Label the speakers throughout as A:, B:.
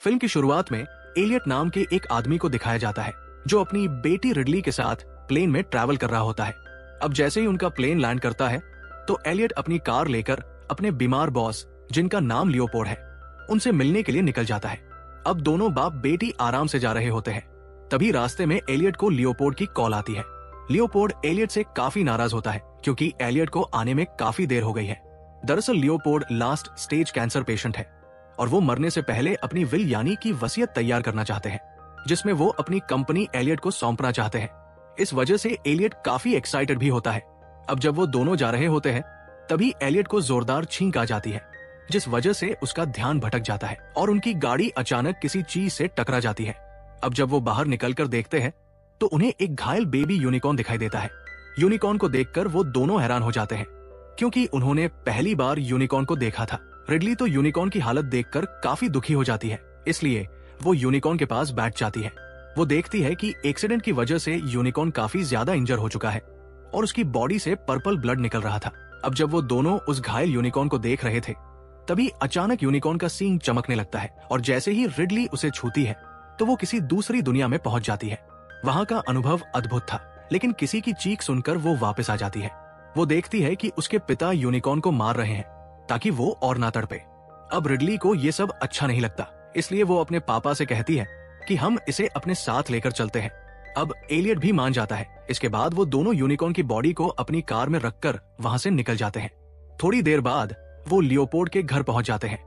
A: Film की शुरुआत में एलियट नाम के एक आदमी को दिखाया जाता है जो अपनी बेटी रिडली के साथ प्लेन में ट्रैवल कर रहा होता है। अब जैसे ही उनका प्लेन लैंड करता है तो एलियट अपनी कार लेकर अपने बीमार बॉस, जिनका नाम लियोपोल्ड है, उनसे मिलने के लिए निकल जाता है। अब दोनों बाप बेटी आराम से जा रहे होते हैं। तभी रास्ते में एलियट को लियोपोल्ड की कॉल आती है। लियोपोल्ड एलियट से काफी नाराज होता है क्योंकि एलियट को आने में काफी देर हो गई है। दरअसल Leopold last stage cancer patient है और वो मरने से पहले अपनी विल यानी कि वसीयत तैयार करना चाहते हैं, जिसमें वो अपनी कंपनी एलियट को सौंपना चाहते हैं। इस वजह से एलियट काफी एक्साइटेड भी होता है। अब जब वो दोनों जा रहे होते हैं तभी एलियट को जोरदार छींक आ जाती है, जिस वजह से उसका ध्यान भटक जाता है और उनकी गाड़ी अचानक किसी चीज से टकरा जाती है। अब जब वो बाहर निकलकर देखते हैं तो उन्हें एक घायल बेबी यूनिकॉर्न दिखाई देता है। यूनिकॉर्न को देखकर वो दोनों हैरान हो जाते हैं क्योंकि उन्होंने पहली बार यूनिकॉर्न को देखा था। रिडली तो यूनिकॉर्न की हालत देखकर काफी दुखी हो जाती है, इसलिए वो यूनिकॉर्न के पास बैठ जाती है। वो देखती है कि एक्सीडेंट की वजह से यूनिकॉर्न काफी ज्यादा इंजर हो चुका है और उसकी बॉडी से पर्पल ब्लड निकल रहा था। अब जब वो दोनों उस घायल यूनिकॉर्न को देख रहे थे तभी अचानक यूनिकॉर्न का सींग चमकने लगता है और जैसे ही रिडली उसे छूती है तो वो किसी दूसरी दुनिया में पहुंच जाती है। वहां का अनुभव अद्भुत था, लेकिन किसी की चीख सुनकर वो वापस आ जाती है। वो देखती है कि उसके पिता यूनिकॉर्न को मार रहे हैं ताकि वो और ना तड़पे। अब रिडली को ये सब अच्छा नहीं लगता, इसलिए वो अपने पापा से कहती है कि हम इसे अपने साथ लेकर चलते हैं। अब एलियट भी मान जाता है। इसके बाद वो दोनों यूनिकॉर्न की बॉडी को अपनी कार में रखकर वहां से निकल जाते हैं। थोड़ी देर बाद वो लियोपोल्ड के घर पहुंच जाते हैं।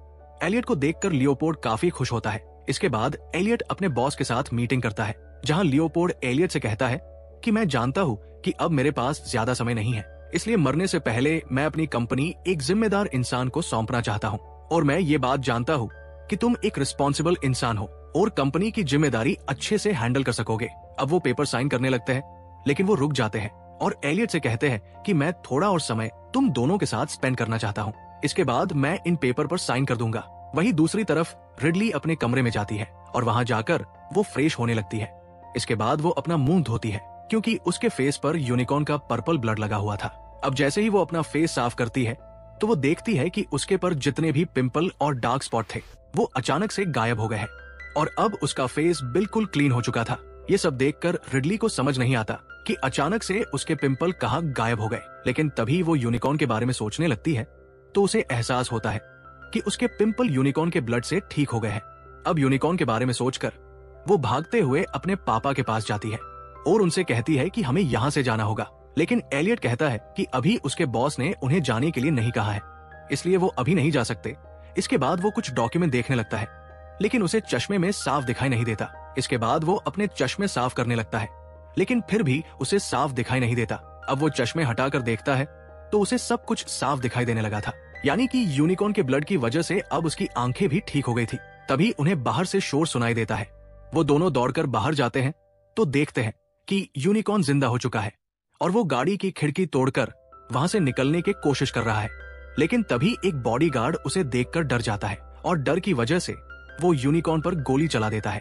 A: एलियट को देखकर लियोपोल्ड काफी खुश होता है। इसके बाद एलियट अपने बॉस के साथ मीटिंग करता है, जहां लियोपोल्ड एलियट से कहता है कि मैं जानता हूँ कि अब मेरे पास ज्यादा समय नहीं है, इसलिए मरने से पहले मैं अपनी कंपनी एक जिम्मेदार इंसान को सौंपना चाहता हूँ और मैं ये बात जानता हूँ कि तुम एक रिस्पॉन्सिबल इंसान हो और कंपनी की जिम्मेदारी अच्छे से हैंडल कर सकोगे। अब वो पेपर साइन करने लगते हैं, लेकिन वो रुक जाते हैं और एलियट से कहते हैं कि मैं थोड़ा और समय तुम दोनों के साथ स्पेंड करना चाहता हूँ, इसके बाद मैं इन पेपर पर साइन कर दूंगा। वहीं दूसरी तरफ रिडली अपने कमरे में जाती है और वहां जाकर वो फ्रेश होने लगती है। इसके बाद वो अपना मुंह धोती है क्योंकि उसके फेस पर यूनिकॉर्न का पर्पल ब्लड लगा हुआ था। अब जैसे ही वो अपना फेस साफ करती है तो वो देखती है कि उसके पर जितने भी पिंपल और डार्क स्पॉट थे वो अचानक से गायब हो गए हैं और अब उसका फेस बिल्कुल क्लीन हो चुका था। ये सब देखकर रिडली को समझ नहीं आता कि अचानक से उसके पिंपल कहाँ गायब हो गए, लेकिन तभी वो यूनिकॉर्न के बारे में सोचने लगती है तो उसे एहसास होता है कि उसके पिंपल यूनिकॉर्न के ब्लड से ठीक हो गए हैं। अब यूनिकॉर्न के बारे में सोचकर वो भागते हुए अपने पापा के पास जाती है और उनसे कहती है कि हमें यहाँ से जाना होगा, लेकिन एलियट कहता है कि अभी उसके बॉस ने उन्हें जाने के लिए नहीं कहा है, इसलिए वो अभी नहीं जा सकते। इसके बाद वो कुछ डॉक्यूमेंट देखने लगता है, लेकिन उसे चश्मे में साफ दिखाई नहीं देता। इसके बाद वो अपने चश्मे साफ करने लगता है, लेकिन फिर भी उसे साफ दिखाई नहीं देता। अब वो चश्मे हटाकर देखता है तो उसे सब कुछ साफ दिखाई देने लगा था, यानी कि यूनिकॉर्न के ब्लड की वजह से अब उसकी आंखें भी ठीक हो गई थी। तभी उन्हें बाहर से शोर सुनाई देता है। वो दोनों दौड़कर बाहर जाते हैं तो देखते हैं कि यूनिकॉर्न जिंदा हो चुका है और वो गाड़ी की खिड़की तोड़कर वहां से निकलने की कोशिश कर रहा है, लेकिन तभी एक बॉडीगार्ड उसे देखकर डर जाता है और डर की वजह से वो यूनिकॉर्न पर गोली चला देता है।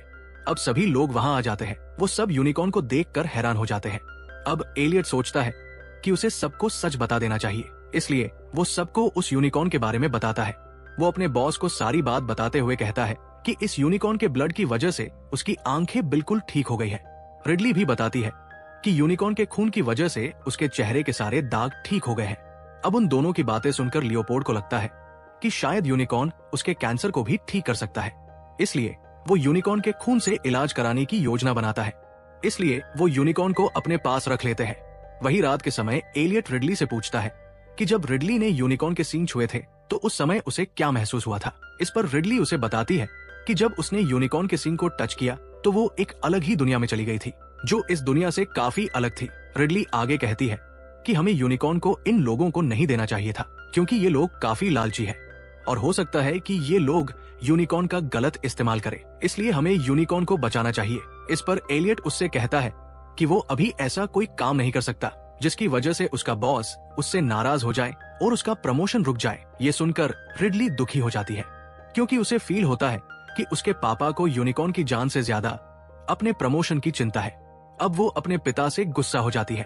A: अब सभी लोग वहां आ जाते हैं। वो सब यूनिकॉर्न को देखकर हैरान हो जाते हैं। अब एलियट सोचता है कि उसे सबको सच बता देना चाहिए, इसलिए वो सबको उस यूनिकॉर्न के बारे में बताता है। वो अपने बॉस को सारी बात बताते हुए कहता है कि इस यूनिकॉर्न के ब्लड की वजह से उसकी आंखें बिल्कुल ठीक हो गई है। रिडली भी बताती है कि यूनिकॉर्न के खून की वजह से उसके चेहरे के सारे दाग ठीक हो गए हैं। अब उन दोनों की बातें सुनकर लियोपोल्ड को लगता है कि शायद यूनिकॉर्न उसके कैंसर को भी ठीक कर सकता है, इसलिए वो यूनिकॉर्न के खून से इलाज कराने की योजना बनाता है। इसलिए वो यूनिकॉर्न को अपने पास रख लेते हैं। वही रात के समय एलियट रिडली से पूछता है कि जब रिडली ने यूनिकॉर्न के सींग छुए थे तो उस समय उसे क्या महसूस हुआ था। इस पर रिडली उसे बताती है कि जब उसने यूनिकॉर्न के सींग को टच किया तो वो एक अलग ही दुनिया में चली गई थी, जो इस दुनिया से काफी अलग थी। रिडली आगे कहती है कि हमें यूनिकॉर्न को इन लोगों को नहीं देना चाहिए था, क्योंकि ये लोग काफी लालची है और हो सकता है कि ये लोग यूनिकॉर्न का गलत इस्तेमाल करें, इसलिए हमें यूनिकॉर्न को बचाना चाहिए। इस पर एलियट उससे कहता है कि वो अभी ऐसा कोई काम नहीं कर सकता जिसकी वजह से उसका बॉस उससे नाराज हो जाए और उसका प्रमोशन रुक जाए। ये सुनकर रिडली दुखी हो जाती है, क्योंकि उसे फील होता है कि उसके पापा को यूनिकॉर्न की जान से ज्यादा अपने प्रमोशन की चिंता है। अब वो अपने पिता से गुस्सा हो जाती है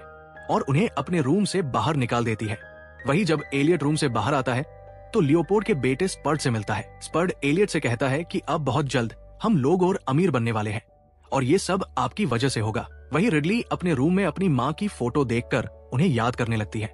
A: और उन्हें अपने रूम से बाहर निकाल देती है। वही जब एलियट रूम से बाहर आता है तो लियोपोल्ड के बेटे स्पर्ड से मिलता है। स्पर्ड एलियट से कहता है कि अब बहुत जल्द हम लोग और अमीर बनने वाले हैं और ये सब आपकी वजह से होगा। वही रिडली अपने रूम में अपनी माँ की फोटो देखकर उन्हें याद करने लगती है।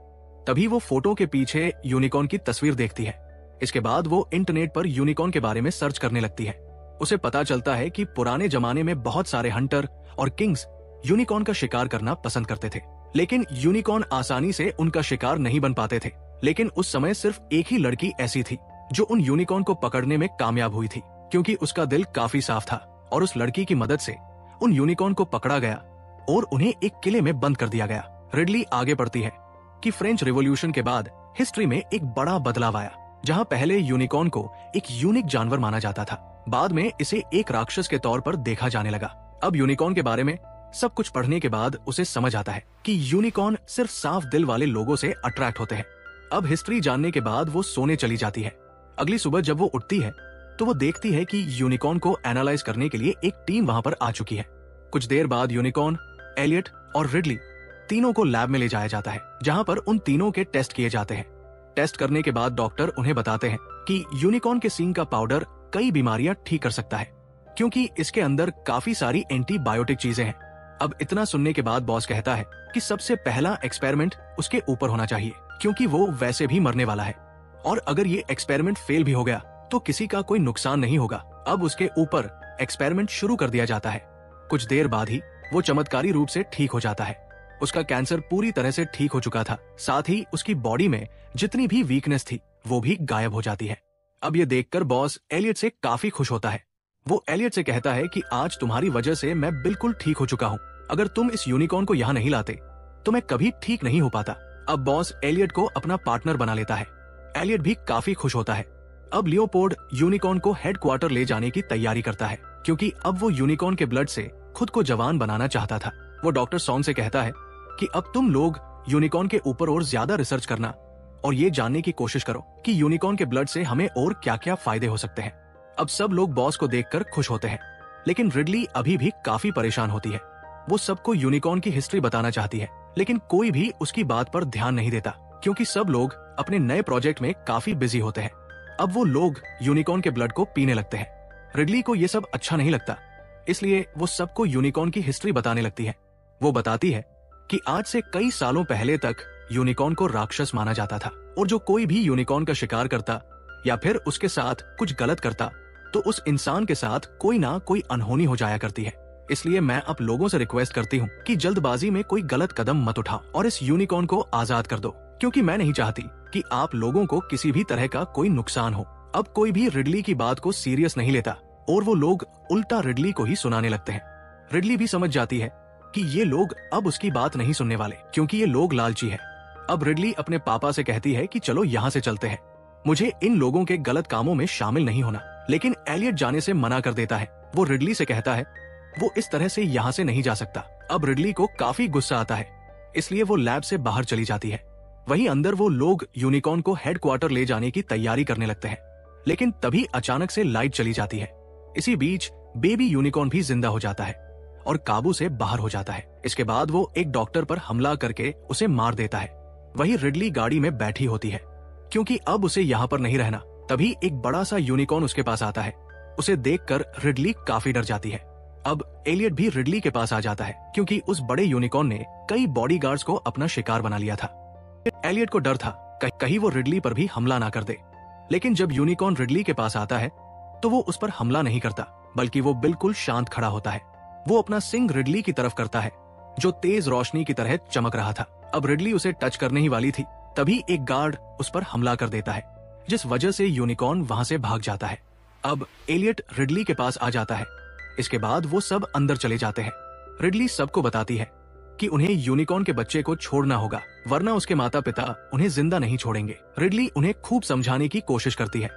A: तभी वो फोटो के पीछे यूनिकॉर्न की तस्वीर देखती है। इसके बाद वो इंटरनेट पर यूनिकॉर्न के बारे में सर्च करने लगती है। उसे पता चलता है कि पुराने जमाने में बहुत सारे हंटर और किंग्स यूनिकॉर्न का शिकार करना पसंद करते थे, लेकिन यूनिकॉर्न आसानी से उनका शिकार नहीं बन पाते थे। लेकिन उस समय सिर्फ एक ही लड़की ऐसी थी जो उन यूनिकॉर्न को पकड़ने में कामयाब हुई थी, क्योंकि उसका दिल काफी साफ था और उस लड़की की मदद से उन यूनिकॉर्न को पकड़ा गया और उन्हें एक किले में बंद कर दिया गया। रिडली आगे बढ़ती है कि फ्रेंच रिवॉल्यूशन के बाद हिस्ट्री में एक बड़ा बदलाव आया, जहां पहले यूनिकॉर्न को एक यूनिक जानवर माना जाता था, बाद में इसे एक राक्षस के तौर पर देखा जाने लगा। अब यूनिकॉर्न के बारे में सब कुछ पढ़ने के बाद उसे समझ आता है कि यूनिकॉर्न सिर्फ साफ दिल वाले लोगों से अट्रैक्ट होते हैं। अब हिस्ट्री जानने के बाद वो सोने चली जाती है। अगली सुबह जब वो उठती है तो वो देखती है कि यूनिकॉर्न को एनालाइज करने के लिए एक टीम वहां पर आ चुकी है। कुछ देर बाद यूनिकॉर्न, एलियट और रिडली तीनों को लैब में ले जाया जाता है, जहां पर उन तीनों के टेस्ट किए जाते हैं। टेस्ट करने के बाद डॉक्टर उन्हें बताते हैं कि यूनिकॉर्न के सींग का पाउडर कई बीमारियां ठीक कर सकता है, क्योंकि इसके अंदर काफी सारी एंटीबायोटिक चीजें हैं। अब इतना सुनने के बाद बॉस कहता है कि सबसे पहला एक्सपेरिमेंट उसके ऊपर होना चाहिए, क्योंकि वो वैसे भी मरने वाला है, और अगर ये एक्सपेरिमेंट फेल भी हो गया तो किसी का कोई नुकसान नहीं होगा। अब उसके ऊपर एक्सपेरिमेंट शुरू कर दिया जाता है। कुछ देर बाद ही वो चमत्कारी रूप से ठीक हो जाता है। उसका कैंसर पूरी तरह से ठीक हो चुका था, साथ ही उसकी बॉडी में जितनी भी वीकनेस थी वो भी गायब हो जाती है। अब ये देखकर बॉस एलियट से काफी खुश होता है। वो एलियट से कहता है कि आज तुम्हारी वजह से मैं बिल्कुल ठीक हो चुका हूँ। अगर तुम इस यूनिकॉर्न को यहाँ नहीं लाते तो मैं कभी ठीक नहीं हो पाता। अब बॉस एलियट को अपना पार्टनर बना लेता है। एलियट भी काफी खुश होता है। अब लियोपोल्ड यूनिकॉर्न को हेडक्वार्टर ले जाने की तैयारी करता है, क्योंकि अब वो यूनिकॉर्न के ब्लड से खुद को जवान बनाना चाहता था। वो डॉक्टर सॉन से कहता है कि अब तुम लोग यूनिकॉर्न के ऊपर और ज्यादा रिसर्च करना और ये जानने की कोशिश करो कि यूनिकॉर्न के ब्लड से हमें और क्या क्या फायदे हो सकते हैं। अब सब लोग बॉस को देखकर खुश होते हैं, लेकिन रिडली अभी भी काफी परेशान होती है। वो सबको यूनिकॉर्न की हिस्ट्री बताना चाहती है, लेकिन कोई भी उसकी बात पर ध्यान नहीं देता, क्योंकि सब लोग अपने नए प्रोजेक्ट में काफी बिजी होते हैं। अब वो लोग यूनिकॉर्न के ब्लड को पीने लगते हैं। रिडली को ये सब अच्छा नहीं लगता, इसलिए वो सबको यूनिकॉर्न की हिस्ट्री बताने लगती है। वो बताती है कि आज से कई सालों पहले तक यूनिकॉर्न को राक्षस माना जाता था, और जो कोई भी यूनिकॉर्न का शिकार करता या फिर उसके साथ कुछ गलत करता तो उस इंसान के साथ कोई ना कोई अनहोनी हो जाया करती है। इसलिए मैं अब लोगों से रिक्वेस्ट करती हूँ कि जल्दबाजी में कोई गलत कदम मत उठाओ और इस यूनिकॉर्न को आजाद कर दो, क्योंकि मैं नहीं चाहती कि आप लोगों को किसी भी तरह का कोई नुकसान हो। अब कोई भी रिडली की बात को सीरियस नहीं लेता और वो लोग उल्टा रिडली को ही सुनाने लगते हैं। रिडली भी समझ जाती है कि ये लोग अब उसकी बात नहीं सुनने वाले, क्योंकि ये लोग लालची है। अब रिडली अपने पापा से कहती है कि चलो यहाँ से चलते हैं, मुझे इन लोगों के गलत कामों में शामिल नहीं होना। लेकिन एलियट जाने से मना कर देता है। वो रिडली से कहता है वो इस तरह से यहाँ से नहीं जा सकता। अब रिडली को काफी गुस्सा आता है, इसलिए वो लैब से बाहर चली जाती है। वहीं अंदर वो लोग यूनिकॉर्न को हेडक्वार्टर ले जाने की तैयारी करने लगते हैं, लेकिन तभी अचानक से लाइट चली जाती है। इसी बीच बेबी यूनिकॉर्न भी जिंदा हो जाता है और काबू से बाहर हो जाता है। इसके बाद वो एक डॉक्टर पर हमला करके उसे मार देता है। वहीं रिडली गाड़ी में बैठी होती है, क्योंकि अब उसे यहाँ पर नहीं रहना। तभी एक बड़ा सा यूनिकॉर्न उसके पास आता है। उसे देखकर रिडली काफी डर जाती है। अब एलियट भी रिडली के पास आ जाता है, क्योंकि उस बड़े यूनिकॉर्न ने कई बॉडीगार्ड्स को अपना शिकार बना लिया था। एलियट को डर था कहीं वो रिडली पर भी हमला ना कर दे, लेकिन जब यूनिकॉर्न रिडली के पास आता है तो वो उस पर हमला नहीं करता, बल्कि वो बिल्कुल शांत खड़ा होता है। वो अपना सिंग रिडली की तरफ करता है, जो तेज रोशनी की तरह चमक रहा था। अब रिडली उसे टच करने ही वाली थी, तभी एक गार्ड उस पर हमला कर देता है, जिस वजह से यूनिकॉर्न वहां से भाग जाता है। अब एलियट रिडली के पास आ जाता है। इसके बाद वो सब अंदर चले जाते हैं। रिडली सबको बताती है कि उन्हें यूनिकॉर्न के बच्चे को छोड़ना होगा, वरना उसके माता पिता उन्हें जिंदा नहीं छोड़ेंगे। रिडली उन्हें खूब समझाने की कोशिश करती है,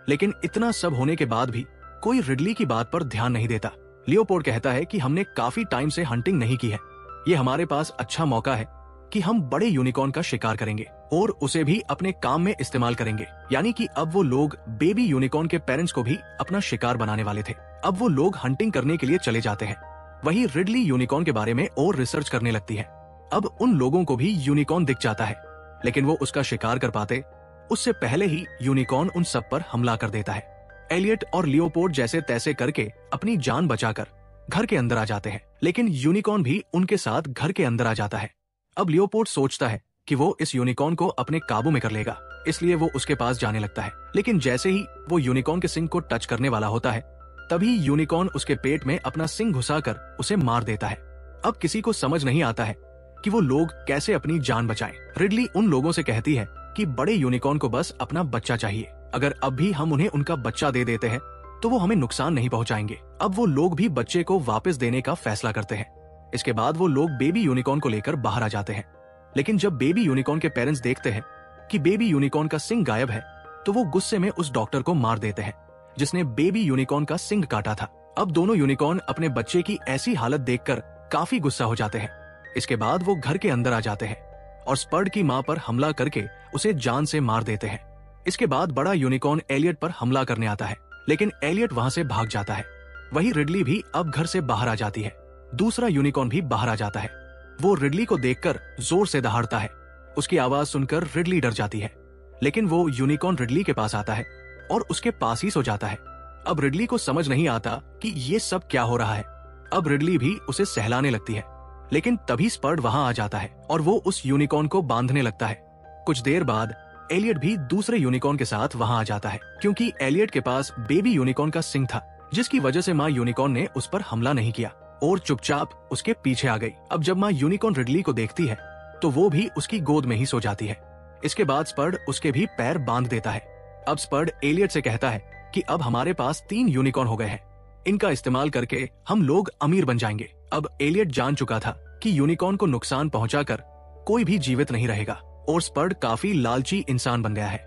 A: लेकिन इतना सब होने के बाद भी कोई रिडली की बात पर ध्यान नहीं देता। लियोपोल्ड कहता है कि हमने काफी टाइम से हंटिंग नहीं की है, ये हमारे पास अच्छा मौका है कि हम बड़े यूनिकॉर्न का शिकार करेंगे और उसे भी अपने काम में इस्तेमाल करेंगे। यानी कि अब वो लोग बेबी यूनिकॉर्न के पेरेंट्स को भी अपना शिकार बनाने वाले थे। अब वो लोग हंटिंग करने के लिए चले जाते हैं। वहीं रिडली यूनिकॉर्न के बारे में और रिसर्च करने लगती है। अब उन लोगों को भी यूनिकॉर्न दिख जाता है, लेकिन वो उसका शिकार कर पाते उससे पहले ही यूनिकॉर्न उन सब पर हमला कर देता है। एलियट और लियोपोल्ड जैसे तैसे करके अपनी जान बचाकर घर के अंदर आ जाते हैं, लेकिन यूनिकॉर्न भी उनके साथ घर के अंदर आ जाता है। अब लियोपोल्ड सोचता है कि वो इस यूनिकॉर्न को अपने काबू में कर लेगा, इसलिए वो उसके पास जाने लगता है। लेकिन जैसे ही वो यूनिकॉर्न के सिंग को टच करने वाला होता है, तभी यूनिकॉर्न उसके पेट में अपना सिंग घुसाकर उसे मार देता है। अब किसी को समझ नहीं आता है कि वो लोग कैसे अपनी जान बचाएं। रिडली उन लोगों से कहती है कि बड़े यूनिकॉर्न को बस अपना बच्चा चाहिए, अगर अब भी हम उन्हें उनका बच्चा दे देते हैं तो वो हमें नुकसान नहीं पहुंचाएंगे। अब वो लोग भी बच्चे को वापस देने का फैसला करते हैं। इसके बाद वो लोग बेबी यूनिकॉर्न को लेकर बाहर आ जाते हैं, लेकिन जब बेबी यूनिकॉर्न के पेरेंट्स देखते हैं कि बेबी यूनिकॉर्न का सिंग गायब है, तो वो गुस्से में उस डॉक्टर को मार देते हैं जिसने बेबी यूनिकॉर्न का सिंग काटा था। अब दोनों यूनिकॉर्न अपने बच्चे की ऐसी हालत देखकर काफी गुस्सा हो जाते हैं। इसके बाद वो घर के अंदर आ जाते हैं और स्पर्ड की मां पर हमला करके उसे जान से मार देते हैं। इसके बाद बड़ा यूनिकॉर्न एलियट पर हमला करने आता है, लेकिन एलियट वहां से भाग जाता है। वही रिडली भी अब घर से बाहर आ जाती है। दूसरा यूनिकॉर्न भी बाहर आ जाता है। वो रिडली को देखकर जोर से दहाड़ता है। उसकी आवाज सुनकर रिडली डर जाती है, लेकिन वो यूनिकॉर्न रिडली के पास आता है और उसके पास ही सो जाता है। अब रिडली को समझ नहीं आता कि ये सब क्या हो रहा है। अब रिडली भी उसे सहलाने लगती है, लेकिन तभी स्पर्ड वहां आ जाता है और वो उस यूनिकॉर्न को बांधने लगता है। कुछ देर बाद एलियट भी दूसरे यूनिकॉर्न के साथ वहां आ जाता है, क्योंकि एलियट के पास बेबी यूनिकॉर्न का सिंग था, जिसकी वजह से माँ यूनिकॉर्न ने उस पर हमला नहीं किया और चुपचाप उसके पीछे आ गई। अब जब माँ यूनिकॉर्न रिडली को देखती है तो वो भी उसकी गोद में ही सो जाती है। इसके बाद स्पर्ड उसके भी पैर बांध देता है। अब स्पर्ड एलियट से कहता है कि अब हमारे पास 3 यूनिकॉर्न हो गए हैं, इनका इस्तेमाल करके हम लोग अमीर बन जाएंगे। अब एलियट जान चुका था कि यूनिकॉर्न को नुकसान पहुंचाकर कोई भी जीवित नहीं रहेगा और स्पर्ड काफी लालची इंसान बन गया है,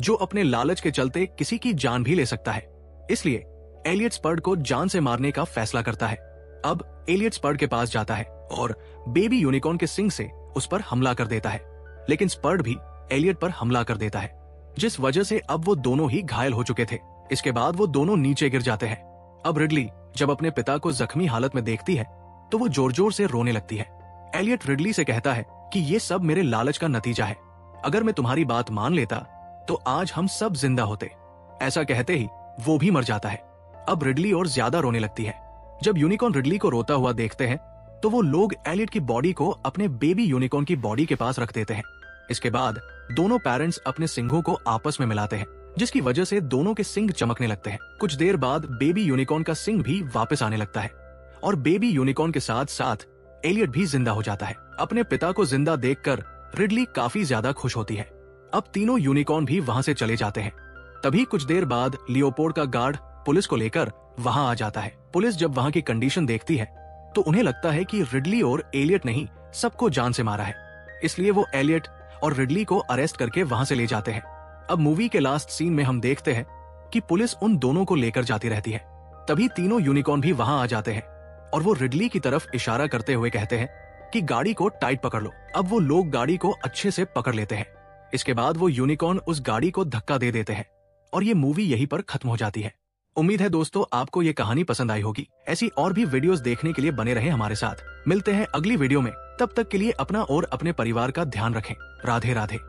A: जो अपने लालच के चलते किसी की जान भी ले सकता है। इसलिए एलियट स्पर्ड को जान से मारने का फैसला करता है। अब एलियट स्पर्ड के पास जाता है और बेबी यूनिकॉर्न के सिंग से उस पर हमला कर देता है, लेकिन स्पर्ड भी एलियट पर हमला कर देता है, जिस वजह से अब वो दोनों ही घायल हो चुके थे। इसके बाद वो दोनों नीचे गिर जाते हैं। अब रिडली जब अपने पिता को जख्मी हालत में देखती है तो वो जोर जोर से रोने लगती है। एलियट रिडली से कहता है कि ये सब मेरे लालच का नतीजा है, अगर मैं तुम्हारी बात मान लेता तो आज हम सब जिंदा होते। ऐसा कहते ही वो भी मर जाता है। अब रिडली और ज्यादा रोने लगती है। जब यूनिकॉर्न रिडली को रोता हुआ देखते हैं तो वो लोग एलियट की बॉडी को अपने बेबी यूनिकॉर्न की बॉडी के पास रख देते हैं। इसके बाद दोनों पेरेंट्स अपने सिंगों को आपस में मिलाते हैं, जिसकी वजह से दोनों के सिंग चमकने लगते हैं। कुछ देर बाद बेबी यूनिकॉर्न का सिंग भी वापस आने लगता है और बेबी यूनिकॉर्न के साथ साथ एलियट भी जिंदा हो जाता है। अपने पिता को जिंदा देखकर रिडली काफी ज्यादा खुश होती है। अब तीनों यूनिकॉर्न भी वहां से चले जाते हैं। तभी कुछ देर बाद लियोपोल्ड का गार्ड पुलिस को लेकर वहां आ जाता है। पुलिस जब वहां की कंडीशन देखती है तो उन्हें लगता है कि रिडली और एलियट ने ही सबको जान से मारा है, इसलिए वो एलियट और रिडली को अरेस्ट करके वहां से ले जाते हैं। अब मूवी के लास्ट सीन में हम देखते हैं कि पुलिस उन दोनों को लेकर जाती रहती है। तभी तीनों यूनिकॉर्न भी वहां आ जाते हैं और वो रिडली की तरफ इशारा करते हुए कहते हैं कि गाड़ी को टाइट पकड़ लो। अब वो लोग गाड़ी को अच्छे से पकड़ लेते हैं। इसके बाद वो यूनिकॉर्न उस गाड़ी को धक्का दे देते हैं और ये मूवी यहीं पर खत्म हो जाती है। उम्मीद है दोस्तों आपको ये कहानी पसंद आई होगी। ऐसी और भी वीडियोस देखने के लिए बने रहें हमारे साथ। मिलते हैं अगली वीडियो में, तब तक के लिए अपना और अपने परिवार का ध्यान रखें। राधे राधे।